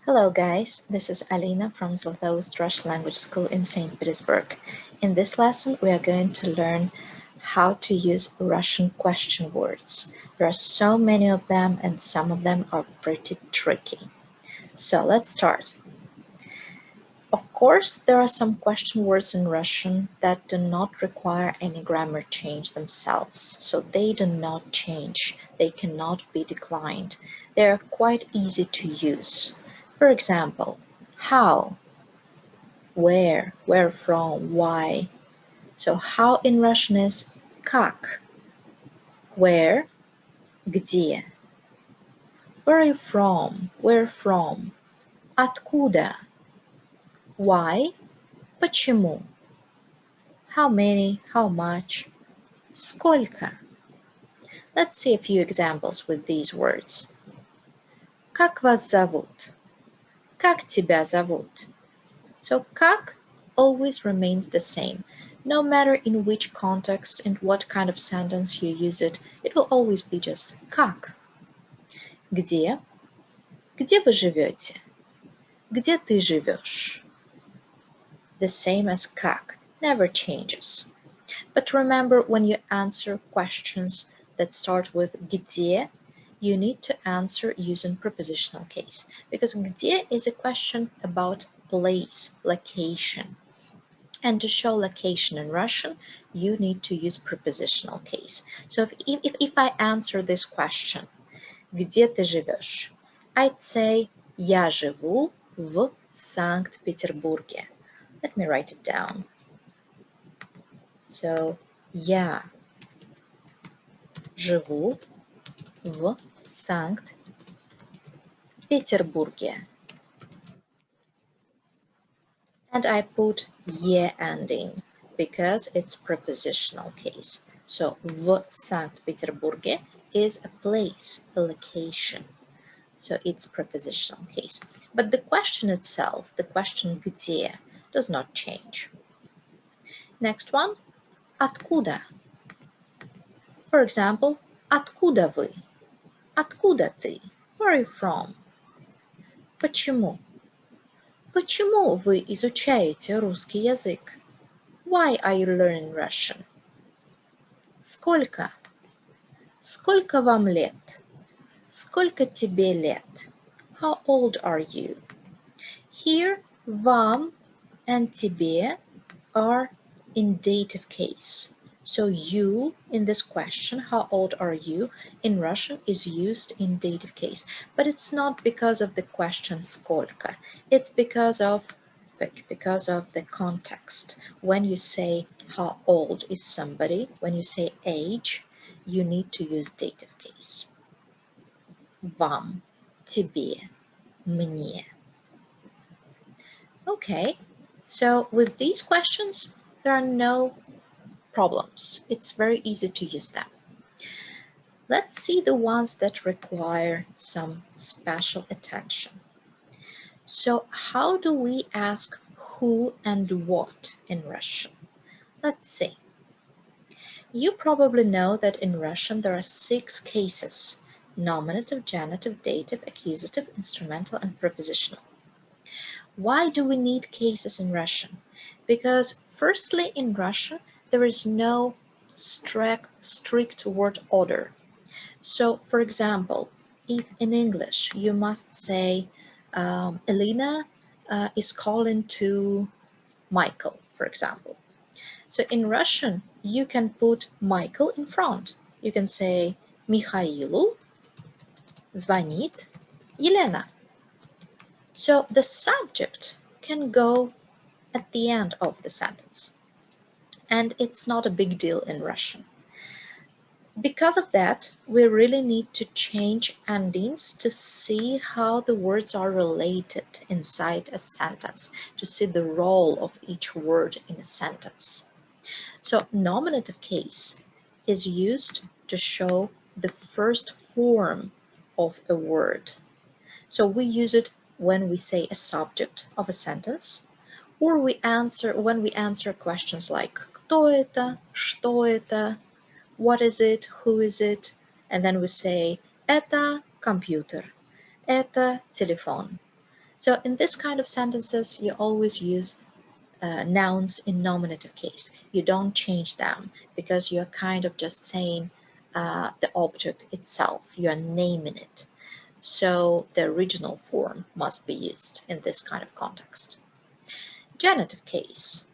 Hello guys, this is Alina from Zlatoust Russian Language School in St. Petersburg. In this lesson we are going to learn how to use Russian question words. There are so many of them and some of them are pretty tricky. So let's start. Of course, there are some question words in Russian that do not require any grammar change themselves, so they do not change. They cannot be declined. They are quite easy to use. For example, how, where from, why. So how in Russian is как, where, где. Where are you from, where from, откуда, why, почему. How many, how much, сколько. Let's see a few examples with these words. Как вас зовут? Как тебя зовут? So как always remains the same. No matter in which context and what kind of sentence you use it, it will always be just как. Где? Где вы живете? Где ты живешь? The same as как, never changes. But remember, when you answer questions that start with где, you need to answer using prepositional case, because где is a question about place, location. And to show location in Russian, you need to use prepositional case. So if I answer this question, где ты живешь? I'd say, я живу в Санкт-Петербурге. Let me write it down. So, я живу в Санкт-Петербурге. And I put ye ending because it's prepositional case. So, в Санкт-Петербурге is a place, a location. So it's prepositional case. But the question itself, the question где, does not change. Next one, откуда. For example, откуда вы? Откуда ты? Where are you from? Почему? Почему вы изучаете русский язык? Why are you learning Russian? Сколько? Сколько вам лет? Сколько тебе лет? How old are you? Here, вам and тебе are in dative case. So you in this question, how old are you, in Russian is used in dative case. But it's not because of the question сколько. It's because of the context. When you say how old is somebody, when you say age, you need to use dative case. Вам, тебе, мне. Okay, so with these questions, there are no problems. It's very easy to use them. Let's see the ones that require some special attention. So how do we ask who and what in Russian? Let's see. You probably know that in Russian there are 6 cases: nominative, genitive, dative, accusative, instrumental, and prepositional. Why do we need cases in Russian? Because firstly, in Russian, there is no strict word order. So, for example, if in English you must say, Alina is calling to Michael, for example. So in Russian, you can put Michael in front. You can say, Михаилу звонит Елена. So the subject can go at the end of the sentence. And it's not a big deal in Russian. Because of that, we really need to change endings to see how the words are related inside a sentence, to see the role of each word in a sentence. So nominative case is used to show the first form of a word. So we use it when we say a subject of a sentence, or when we answer questions like кто это, что это, what is it, who is it, and then we say это компьютер, это телефон, So in this kind of sentences, you always use nouns in nominative case. You don't change them because you're kind of just saying the object itself. You're naming it. So the original form must be used in this kind of context. Genitive case.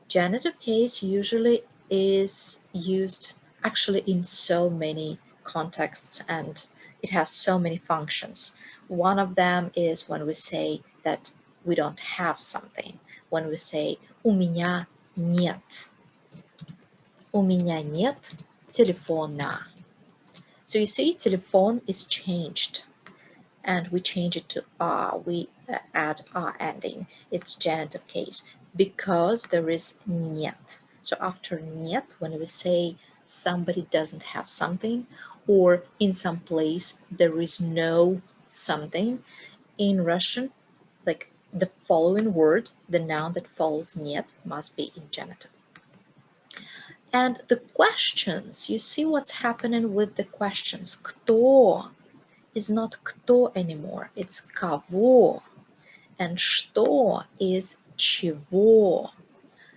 Genitive case usually is used actually in so many contexts, and it has so many functions. One of them is when we say that we don't have something. When we say «У меня нет». «У меня нет телефона». So you see, telephone is changed, and we change it to we add ending. It's genitive case because there is нет. So after нет, when we say somebody doesn't have something, or in some place there is no something, in Russian, like the following word, the noun that follows нет, must be in genitive. And the questions, you see what's happening with the questions. Кто is not кто anymore, it's кого. And что is чего.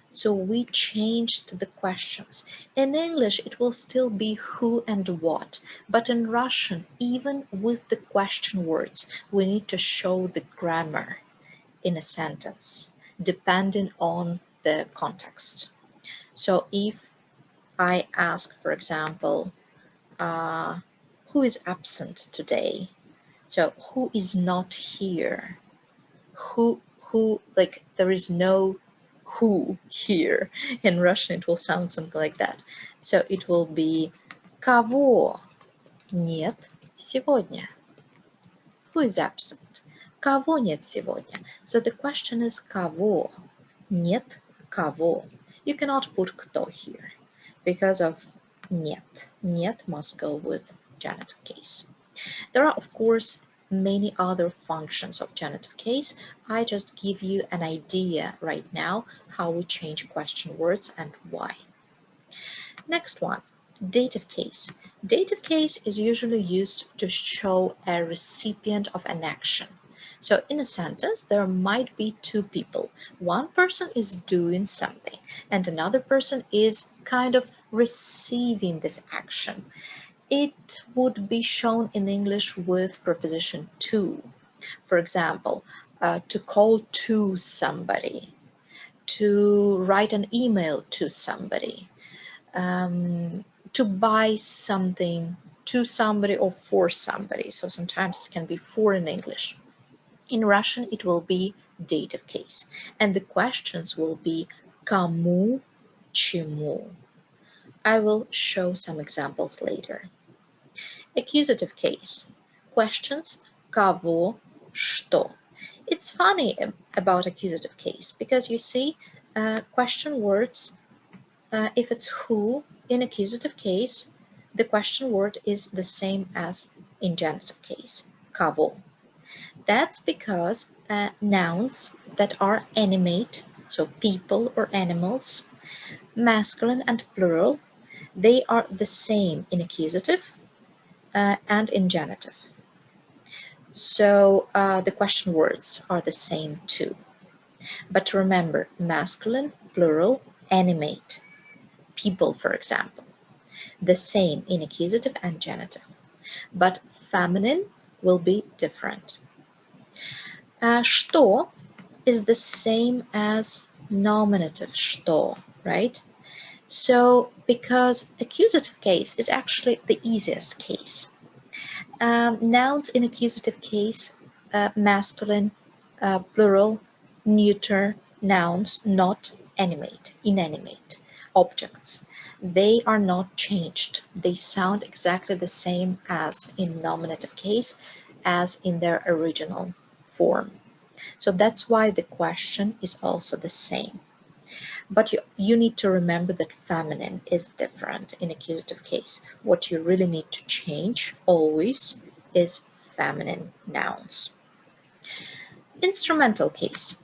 So we changed the questions. In English, it will still be who and what, but in Russian, even with the question words, we need to show the grammar in a sentence, depending on the context. So if I ask, for example, who is absent today? So who is not here? Who, like there is no who here. In Russian, it will sound something like that. So it will be кого нет сегодня? Who is absent? Кого нет сегодня? So the question is кого? Нет кого. You cannot put кто here because of нет. Нет must go with genitive case. There are, of course, many other functions of genitive case. I just give you an idea right now how we change question words and why. Next one, dative case. Dative case is usually used to show a recipient of an action. So in a sentence, there might be two people. One person is doing something and another person is kind of receiving this action. It would be shown in English with preposition to. For example, to call to somebody, to write an email to somebody, to buy something to somebody or for somebody. So sometimes it can be for in English. In Russian, it will be dative case. And the questions will be Кому, Чему. I will show some examples later. Accusative case. Questions кого, что. It's funny about accusative case because you see question words, if it's who in accusative case, the question word is the same as in genitive case, кого. That's because nouns that are animate, so people or animals, masculine and plural, they are the same in accusative and in genitive. So the question words are the same too. But remember, masculine, plural, animate. People, for example, the same in accusative and genitive. But feminine will be different. Что is the same as nominative что, right? So because accusative case is actually the easiest case. Nouns in accusative case, masculine, plural, neuter, nouns, not animate, inanimate objects. They are not changed. They sound exactly the same as in nominative case as in their original form. So that's why the question is also the same. But you need to remember that feminine is different in accusative case. What you really need to change always is feminine nouns. Instrumental case.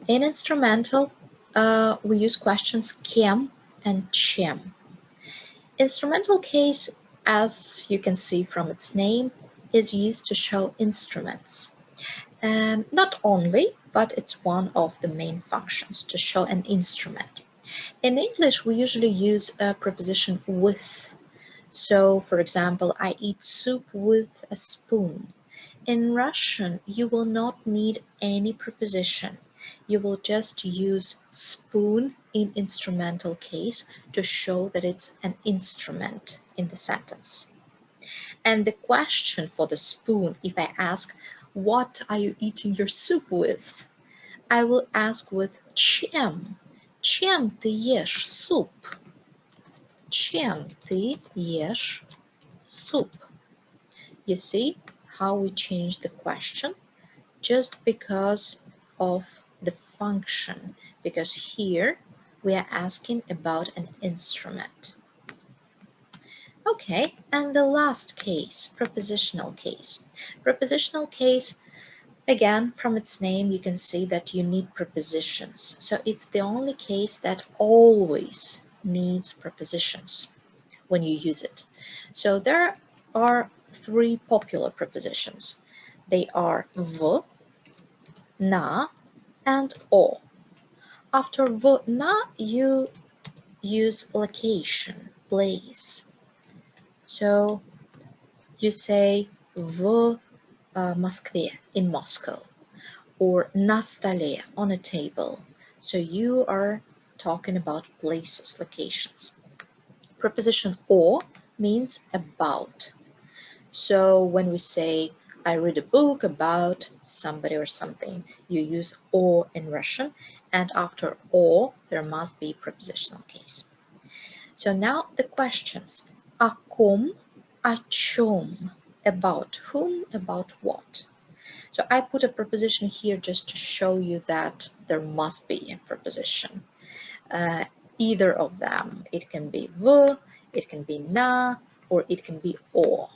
In instrumental, we use questions кем and чем. Instrumental case, as you can see from its name, is used to show instruments. Not only, but it's one of the main functions to show an instrument. In English, we usually use a preposition with. So, for example, I eat soup with a spoon. In Russian, you will not need any preposition. You will just use spoon in instrumental case to show that it's an instrument in the sentence. And the question for the spoon, if I ask, what are you eating your soup with? I will ask with чем. Чем ты ешь суп? Чем ты ешь суп? You see how we change the question just because of the function, because here we are asking about an instrument. Okay, and the last case, prepositional case. Prepositional case, again, from its name, you can see that you need prepositions. So it's the only case that always needs prepositions when you use it. So there are three popular prepositions. They are v, na, and o. After v, na, you use location, place. So you say в Москве, in Moscow, or на столе, on a table. So you are talking about places, locations. Preposition o means about. So when we say, I read a book about somebody or something, you use o in Russian, and after o, there must be prepositional case. So now the questions. О ком, о чем, about whom, about what. So I put a preposition here just to show you that there must be a preposition. Either of them. It can be v, it can be na, or it can be o.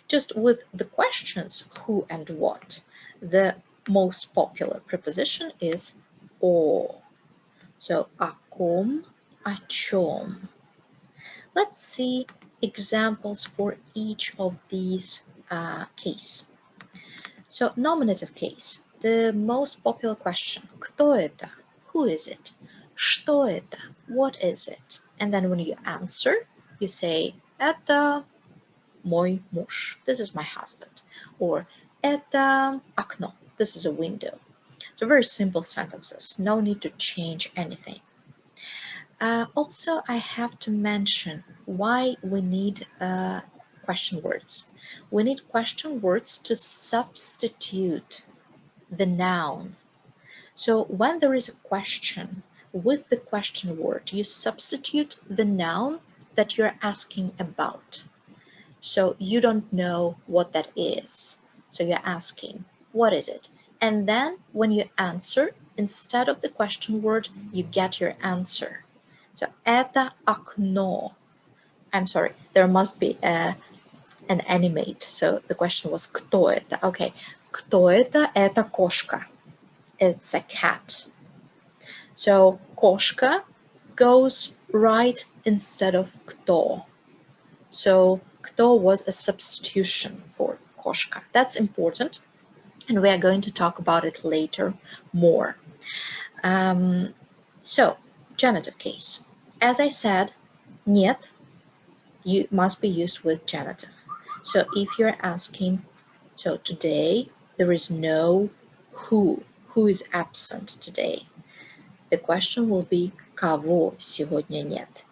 Just with the questions who and what, the most popular preposition is o. So о ком, о чем. Let's see examples for each of these cases. So nominative case, the most popular question, кто это? Who is it? Что это? What is it? And then when you answer, you say, это мой муж. This is my husband. Or это окно. This is a window. So very simple sentences. No need to change anything. Also, I have to mention why we need question words. We need question words to substitute the noun. So when there is a question with the question word, you substitute the noun that you're asking about. So you don't know what that is. So you're asking, what is it? And then when you answer, instead of the question word, you get your answer. So это окно. I'm sorry, there must be an animate. So the question was кто это? Okay, кто это? Это кошка. It's a cat. So кошка goes right instead of кто. So кто was a substitution for кошка. That's important, and we are going to talk about it later more. So genitive case. As I said, нет, you must be used with genitive. So if you're asking, so today there is no who is absent today. The question will be кого сегодня нет.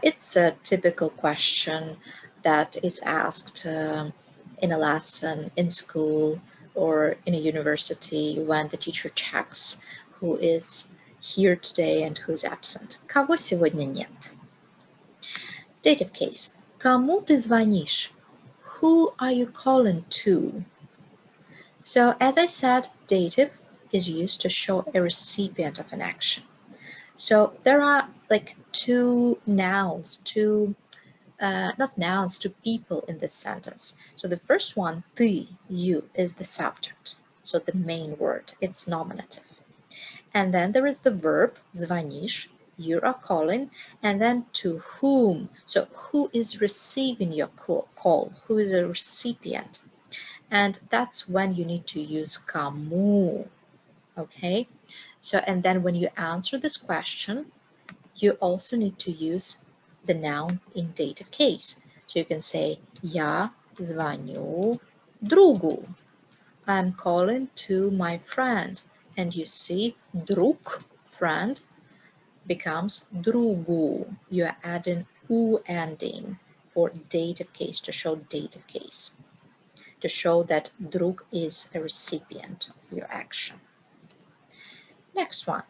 It's a typical question that is asked in a lesson in school or in a university when the teacher checks who is here today and who is absent. Кого сегодня нет? Dative case. Кому ты звонишь? Who are you calling to? So as I said, dative is used to show a recipient of an action. So there are like two nouns, not nouns, two people in this sentence. So the first one, ты, you, is the subject. So the main word, it's nominative. And then there is the verb, звонишь, you are calling, and then to whom. So who is receiving your call? Who is a recipient? And that's when you need to use кому. Okay, so and then when you answer this question, you also need to use the noun in dative case. So you can say я звоню другу. I'm calling to my friend. And you see друг, friend, becomes другу. You are adding u ending for dative case to show dative case, to show that друг is a recipient of your action. Next one.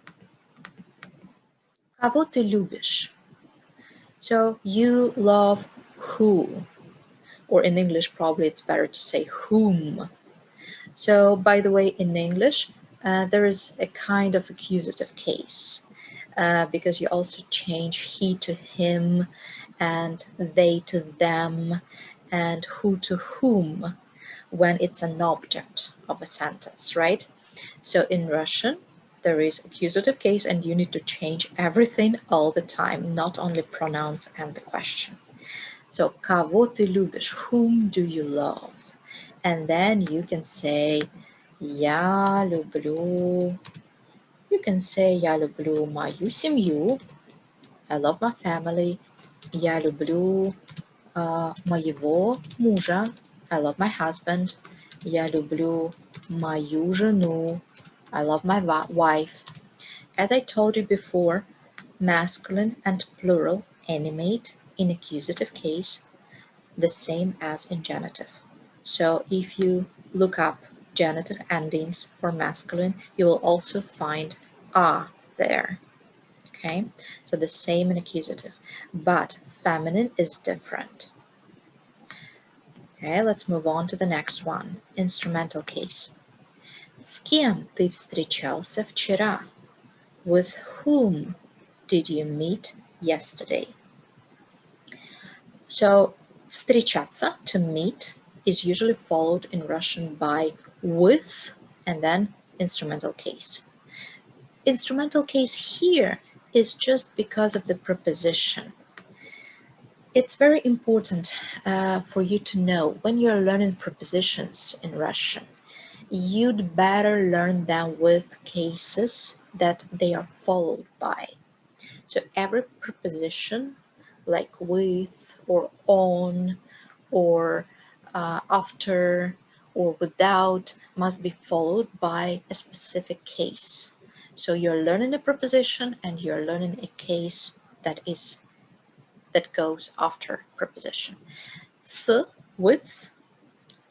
Кого ты любишь? So you love who, or in English probably it's better to say whom. So by the way, in English there is a kind of accusative case because you also change he to him and they to them and who to whom when it's an object of a sentence, right? So in Russian there is accusative case and you need to change everything all the time, not only pronouns and the question. So кого ты любишь? Whom do you love? And then you can say я люблю. You can say я люблю мою семью. I love my family. Я люблю моего мужа. I love my husband. Я люблю мою жену. I love my wife. As I told you before, masculine and plural animate in accusative case the same as in genitive. So if you look up genitive endings for masculine, you will also find a there. Okay, so the same in accusative, but feminine is different. Okay, let's move on to the next one, instrumental case. С кем ты встречался вчера? With whom did you meet yesterday? So встречаться, to meet, is usually followed in Russian by with and then instrumental case. Instrumental case here is just because of the preposition. It's very important for you to know when you're learning prepositions in Russian, you'd better learn them with cases that they are followed by. So every preposition like with or on or after or without must be followed by a specific case. So you're learning a preposition and you're learning a case that goes after preposition. S, with,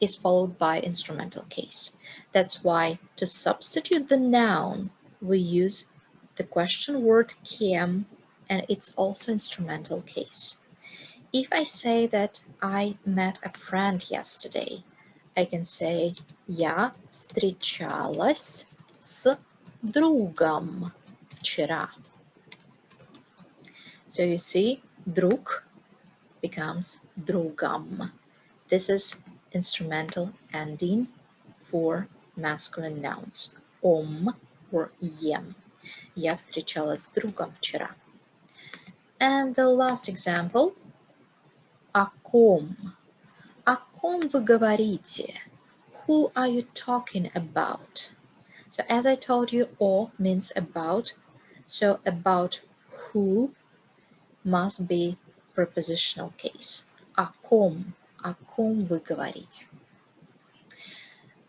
is followed by instrumental case. That's why to substitute the noun, we use the question word кем, and it's also instrumental case. If I say that I met a friend yesterday, I can say я встречалась с другом вчера. So you see, друг becomes другом. This is instrumental ending for masculine nouns. Or ем. Я встречалась с другом вчера. And the last example. О ком? О ком вы говорите? Who are you talking about? So as I told you, о means about. So about who must be prepositional case. О ком вы говорите?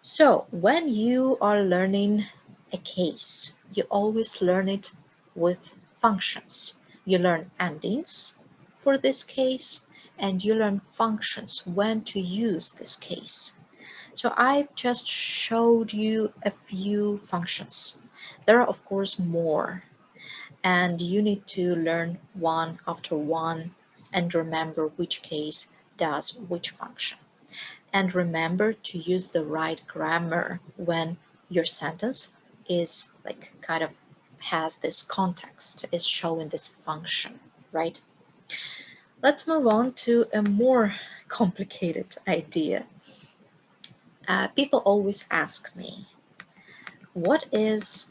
So when you are learning a case, you always learn it with functions. You learn endings for this case, and you learn functions when to use this case. So I've just showed you a few functions. There are of course more, and you need to learn one after one and remember which case does which function. And remember to use the right grammar when your sentence is like kind of has this context, is showing this function, right? Let's move on to a more complicated idea. People always ask me, what is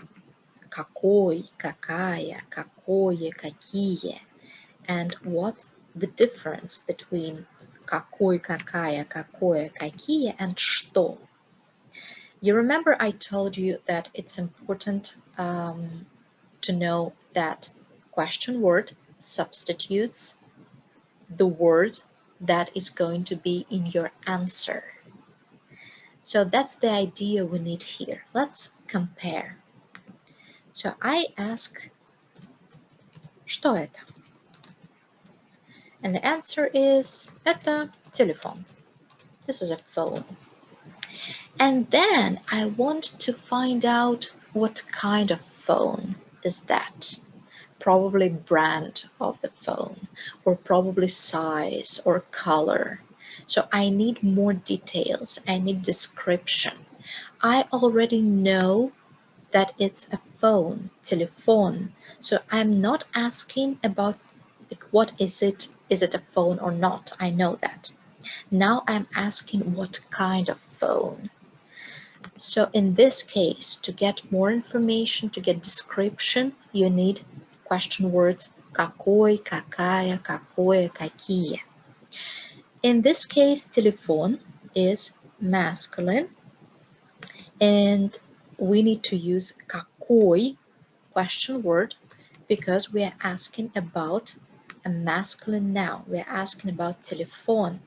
какой, какая, какое, какие, and what's the difference between Какой, какая, какое, какие, and что. You remember I told you that it's important to know that question word substitutes the word that is going to be in your answer. So that's the idea we need here. Let's compare. So I ask, что это? And the answer is, это телефон. This is a phone. And then I want to find out what kind of phone is that. Probably brand of the phone, or probably size or color. So I need more details. I need description. I already know that it's a phone, telephone. So I'm not asking about like, what is it? Is it a phone or not? I know that. Now I'm asking what kind of phone. So in this case, to get more information, to get description, you need question words какой, какая, какое, какие. In this case, telephone is masculine, and we need to use какой question word because we are asking about a masculine noun. We are asking about telephone.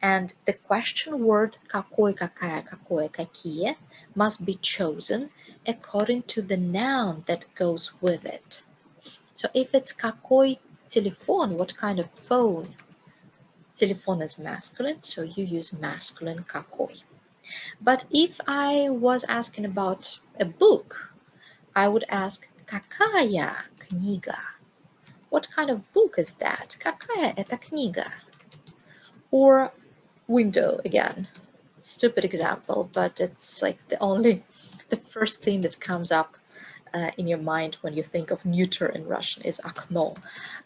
And the question word какой, какая, какое, какие must be chosen according to the noun that goes with it. So if it's какой телефон, what kind of phone? Телефон is masculine, so you use masculine какой. But if I was asking about a book, I would ask какая книга? What kind of book is that? Какая это книга? Or window again. Stupid example, but it's like the first thing that comes up in your mind when you think of neuter in Russian is окно.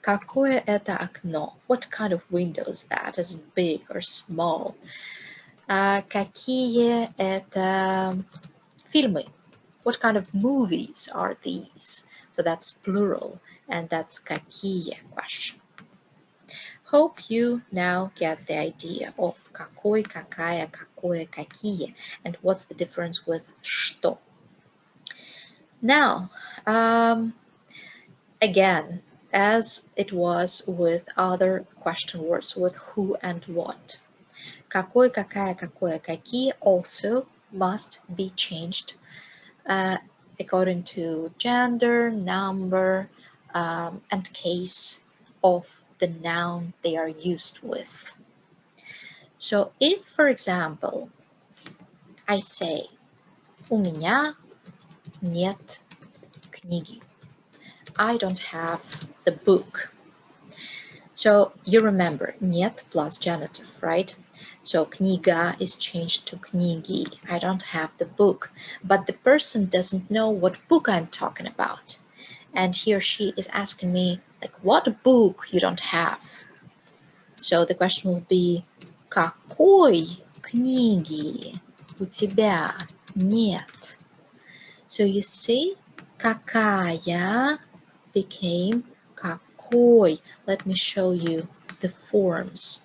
Какое это окно? What kind of window is that? Is it big or small? Какие это фильмы? What kind of movies are these? So that's plural, and that's какие question. Hope you now get the idea of какой, какая, какое, какие, and what's the difference with что. Now, again, as it was with other question words, with who and what, какой, какая, какое, какие also must be changed according to gender, number, and case of the noun they are used with. So if, for example, I say у меня нет книги, I don't have the book. So you remember нет plus genitive, right? So книга is changed to книги. I don't have the book, but the person doesn't know what book I'm talking about. And he or she is asking me, like, what book you don't have? So the question will be, какой книги у тебя нет? So you see, какая became какой. Let me show you the forms.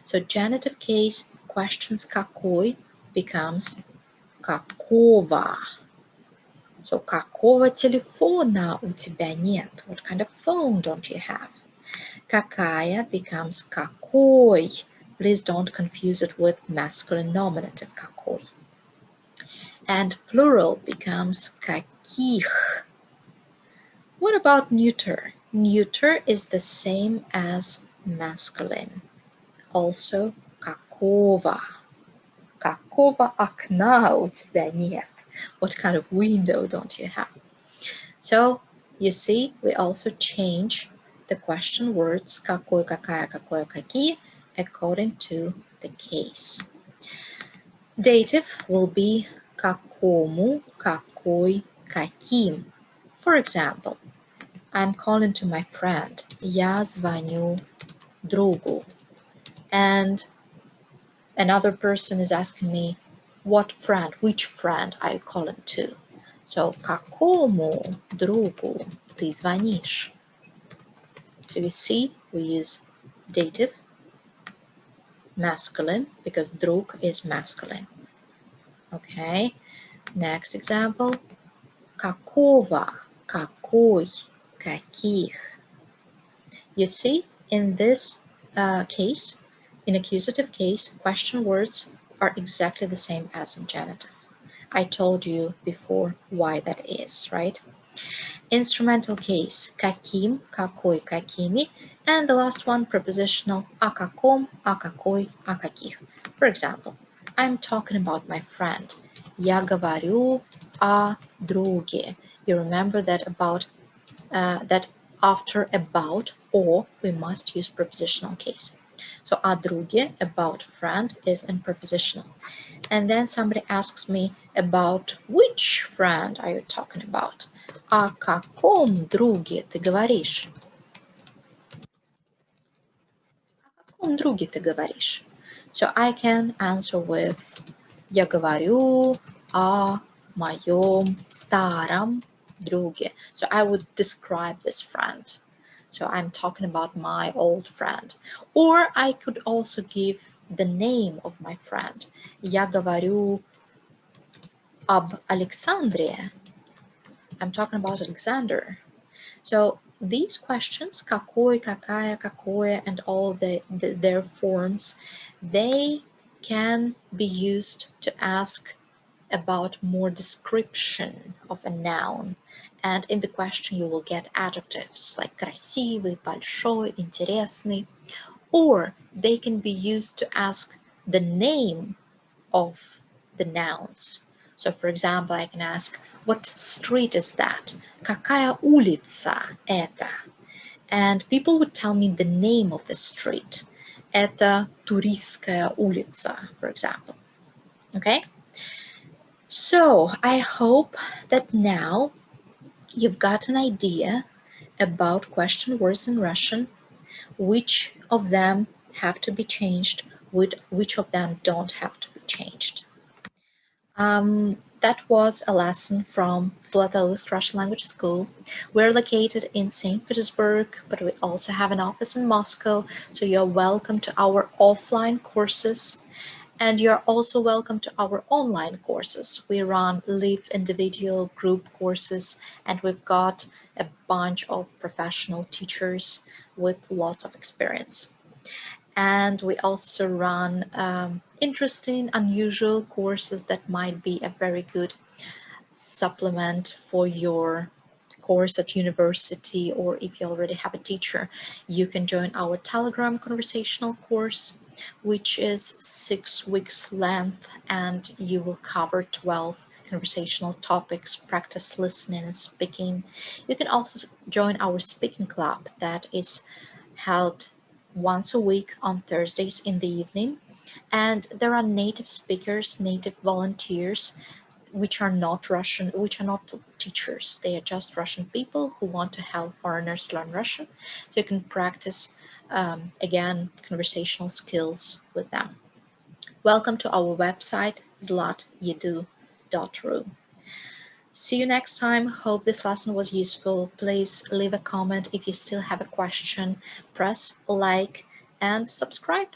So genitive case, questions какой becomes какого. So какого телефона у тебя нет? What kind of phone don't you have? Какая becomes какой. Please don't confuse it with masculine nominative какой. And plural becomes каких. What about neuter? Neuter is the same as masculine. Also какого. Какого окна у тебя нет? What kind of window don't you have? So you see, we also change the question words какой, какая, какое, какие according to the case. Dative will be какому, какой, каким. For example, I'm calling to my friend. Я звоню другу. And another person is asking me, what friend, which friend are you calling to? So, какому другу ты звонишь? So you see, we use dative masculine because друг is masculine. Okay, next example. Какого, какой, каких. You see, in this case, in accusative case, question words are exactly the same as in genitive. I told you before why that is, right? Instrumental case, каким, какой, какими, and the last one, prepositional, о каком, о какой, о каких. For example, I'm talking about my friend. Я говорю о друге. You remember that that after about or we must use prepositional case. So о друге, about friend, is in prepositional. And then somebody asks me about which friend are you talking about? О каком друге ты говоришь? О каком друге ты говоришь? So I can answer with я говорю о моем старом друге. So I would describe this friend. So I'm talking about my old friend. Or I could also give the name of my friend. Я говорю об Александре. I'm talking about Alexander. So these questions, какой, какая, какое, and all their forms, they can be used to ask about more description of a noun. And in the question you will get adjectives like красивый, большой, интересный. Or they can be used to ask the name of the nouns. So for example, I can ask, what street is that? Какая улица это? And people would tell me the name of the street. Это Туристская улица, for example. Okay? So I hope that now you've got an idea about question words in Russian, which of them have to be changed, which of them don't have to be changed. That was a lesson from Zlatoust Russian Language School. We're located in St. Petersburg, but we also have an office in Moscow, so you're welcome to our offline courses. And you're also welcome to our online courses. We run live individual group courses, and we've got a bunch of professional teachers with lots of experience. And we also run interesting, unusual courses that might be a very good supplement for your course at university, or if you already have a teacher, you can join our Telegram conversational course, which is 6 weeks length, and you will cover 12 conversational topics, practice listening and speaking. You can also join our speaking club that is held once a week on Thursdays in the evening, and there are native speakers, native volunteers, which are not Russian, which are not teachers. They are just Russian people who want to help foreigners learn Russian. So you can practice, again, conversational skills with them. Welcome to our website, zlatyedu.ru. See you next time. Hope this lesson was useful. Please leave a comment if you still have a question. Press like and subscribe.